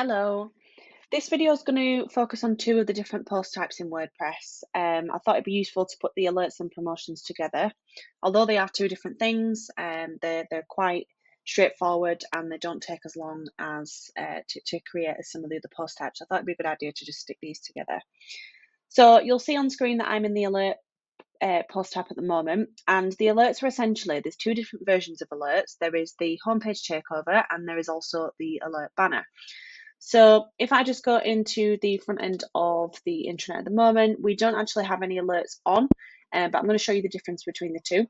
Hello. This video is going to focus on two of the different post types in WordPress. I thought it'd be useful to put the alerts and promotions together. Although they are two different things, they're quite straightforward and they don't take as long as to create as some of the other post types. I thought it'd be a good idea to just stick these together. So you'll see on screen that I'm in the alert post type at the moment, and the alerts are essentially, there's two different versions of alerts. There is the homepage takeover and there is also the alert banner. So if I just go into the front end of the intranet at the moment, we don't actually have any alerts on, but I'm going to show you the difference between the two.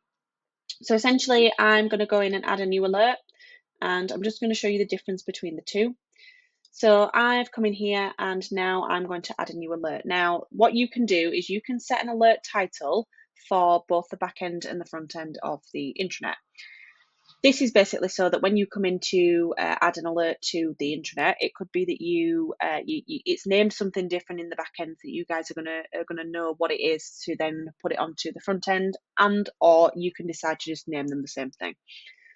So essentially, I'm going to go in and add a new alert, and I'm just going to show you the difference between the two. So I've come in here and now I'm going to add a new alert. Now, what you can do is you can set an alert title for both the back end and the front end of the intranet. This is basically so that when you come in to add an alert to the intranet, it could be that it's named something different in the back end that you guys are gonna know what it is to then put it onto the front end, or you can decide to just name them the same thing.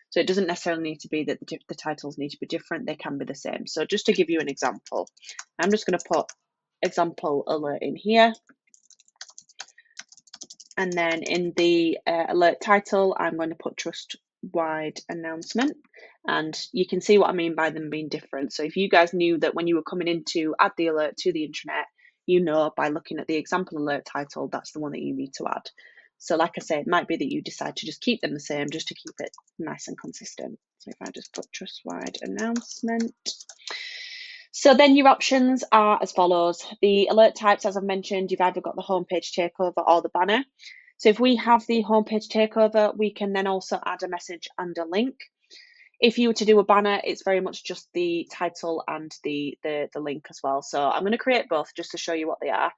So it doesn't necessarily need to be that the titles need to be different; they can be the same. So just to give you an example, I'm just going to put example alert in here. And then in the alert title, I'm going to put trust wide announcement, and you can see what I mean by them being different. So if you guys knew that when you were coming in to add the alert to the intranet, you know by looking at the example alert title, that's the one that you need to add. So like I say, it might be that you decide to just keep them the same just to keep it nice and consistent. So if I just put trust wide announcement. So then your options are as follows. The alert types, as I've mentioned, you've either got the homepage takeover or the banner. So if we have the homepage takeover, we can then also add a message and a link. If you were to do a banner, it's very much just the title and the link as well. So I'm going to create both just to show you what they are.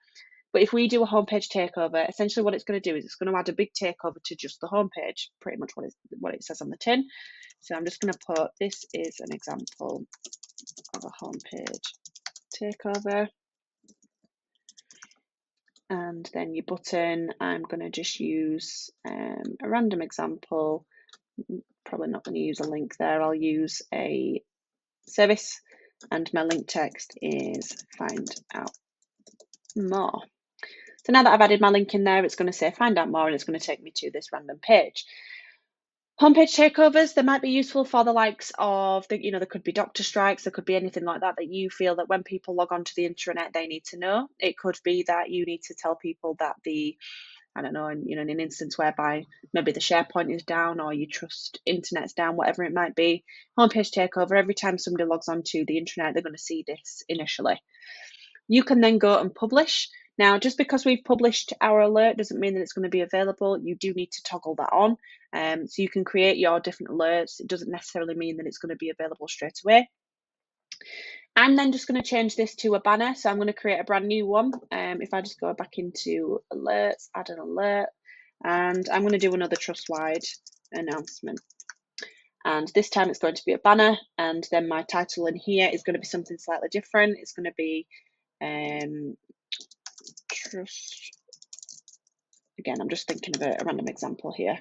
But if we do a homepage takeover, essentially what it's going to do is it's going to add a big takeover to just the homepage, pretty much what it says on the tin. So I'm just going to put, this is an example of a homepage takeover. And then your button, I'm going to just use a random example. Probably not going to use a link there. I'll use a service, and my link text is find out more. So now that I've added my link in there, it's going to say find out more, and it's going to take me to this random page. Homepage takeovers, they might be useful for the likes of, there could be doctor strikes, there could be anything like that that you feel that when people log onto the intranet, they need to know. It could be that you need to tell people that I don't know, in an instance whereby maybe the SharePoint is down or your trust internet's down, whatever it might be. Homepage takeover, every time somebody logs onto the intranet, they're going to see this initially. You can then go and publish. Now, just because we've published our alert doesn't mean that it's going to be available. You do need to toggle that on. So you can create your different alerts. It doesn't necessarily mean that it's going to be available straight away. I'm then just going to change this to a banner. So I'm going to create a brand new one. If I just go back into alerts, add an alert, and I'm going to do another trust-wide announcement. And this time it's going to be a banner, and then my title in here is going to be something slightly different. It's going to be trust. Again, I'm just thinking of a random example here.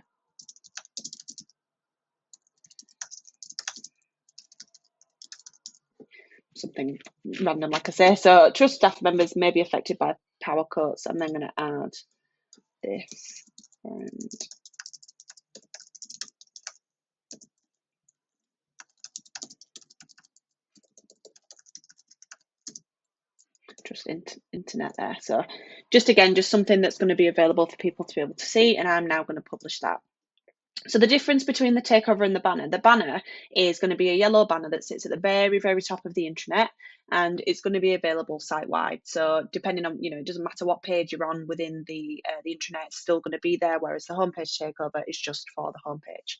Something random, like I say. So trust staff members may be affected by power cuts. I'm then going to add this and trust internet there. So just something that's going to be available for people to be able to see, and I'm now going to publish that. So the difference between the takeover and the banner is going to be a yellow banner that sits at the very, very top of the intranet, and it's going to be available site-wide. So depending on, it doesn't matter what page you're on within the intranet, it's still going to be there, whereas the homepage takeover is just for the homepage.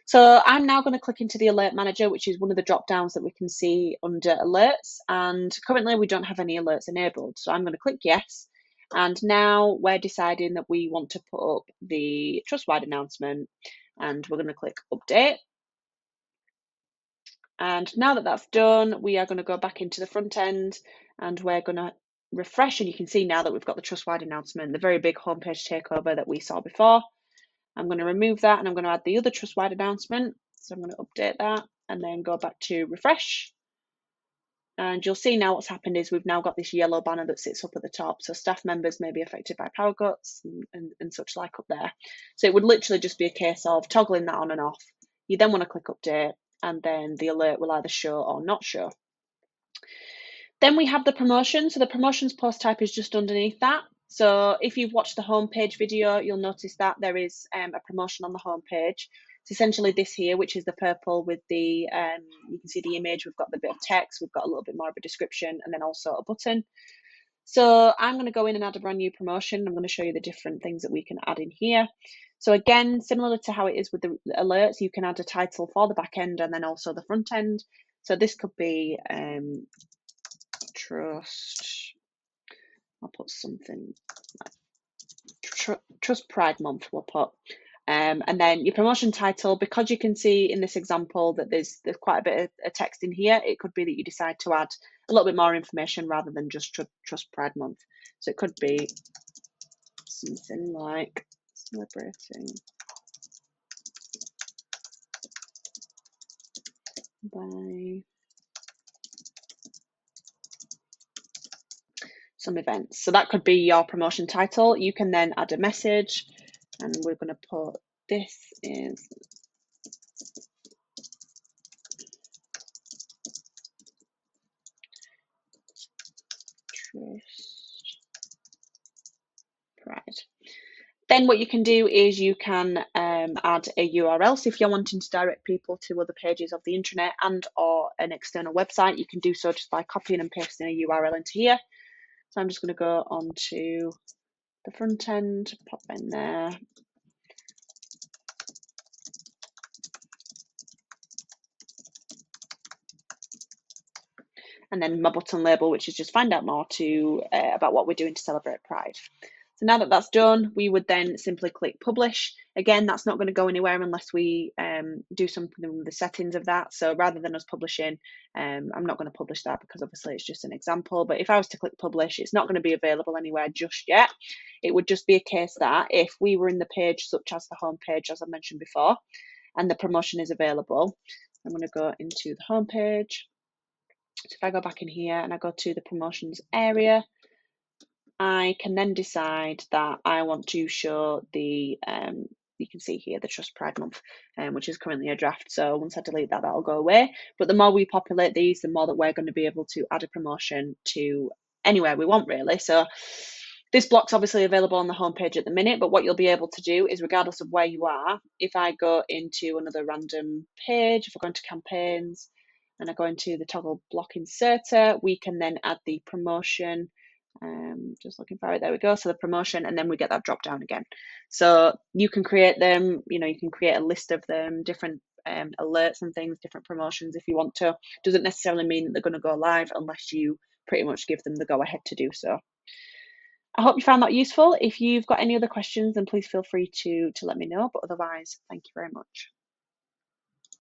So I'm now going to click into the alert manager, which is one of the drop downs that we can see under alerts. And currently we don't have any alerts enabled. So I'm going to click yes. And now we're deciding that we want to put up the trust-wide announcement, and we're going to click update. And now that that's done, we are going to go back into the front end and we're going to refresh. And you can see now that we've got the trust-wide announcement, the very big homepage takeover that we saw before. I'm going to remove that and I'm going to add the other trust-wide announcement. So I'm going to update that and then go back to refresh. And you'll see now what's happened is we've now got this yellow banner that sits up at the top. So staff members may be affected by power cuts and such like up there. So it would literally just be a case of toggling that on and off. You then want to click update, and then the alert will either show or not show. Then we have the promotion. So the promotions post type is just underneath that. So if you've watched the homepage video, you'll notice that there is a promotion on the homepage. It's essentially this here, which is the purple with the, you can see the image, we've got the bit of text, we've got a little bit more of a description, and then also a button. So I'm going to go in and add a brand new promotion. I'm going to show you the different things that we can add in here. So again, similar to how it is with the alerts, you can add a title for the back end and then also the front end. So this could be trust, I'll put something like Trust Pride Month, we'll put. And then your promotion title, because you can see in this example that there's quite a bit of text in here, it could be that you decide to add a little bit more information rather than just Trust Pride Month. So it could be something like celebrating by some events. So that could be your promotion title. You can then add a message, and we're going to put this is Trust Pride. Then what you can do is you can add a URL. So if you're wanting to direct people to other pages of the intranet and or an external website, you can do so just by copying and pasting a URL into here. So I'm just going to go on to the front end, pop in there. And then my button label, which is just find out more about what we're doing to celebrate Pride. So now that that's done, we would then simply click publish. Again, that's not going to go anywhere unless we do something with the settings of that. So rather than us publishing, I'm not going to publish that because obviously it's just an example. But if I was to click publish, it's not going to be available anywhere just yet. It would just be a case that if we were in the page such as the home page, as I mentioned before, and the promotion is available, I'm going to go into the home page. So if I go back in here and I go to the promotions area, I can then decide that I want to show the, you can see here, the Trust Pride Month, which is currently a draft. So once I delete that, that'll go away. But the more we populate these, the more that we're going to be able to add a promotion to anywhere we want, really. So this block's obviously available on the homepage at the minute, but what you'll be able to do is, regardless of where you are, if I go into another random page, if I go into campaigns and I go into the toggle block inserter, we can then add the promotion. Just looking for it, there we go. So the promotion, and then we get that drop down again. So you can create them, you can create a list of them, different alerts and things, different promotions if you want to. Doesn't necessarily mean that they're going to go live unless you pretty much give them the go ahead to do so. I hope you found that useful. If you've got any other questions, then please feel free to let me know. But otherwise, thank you very much.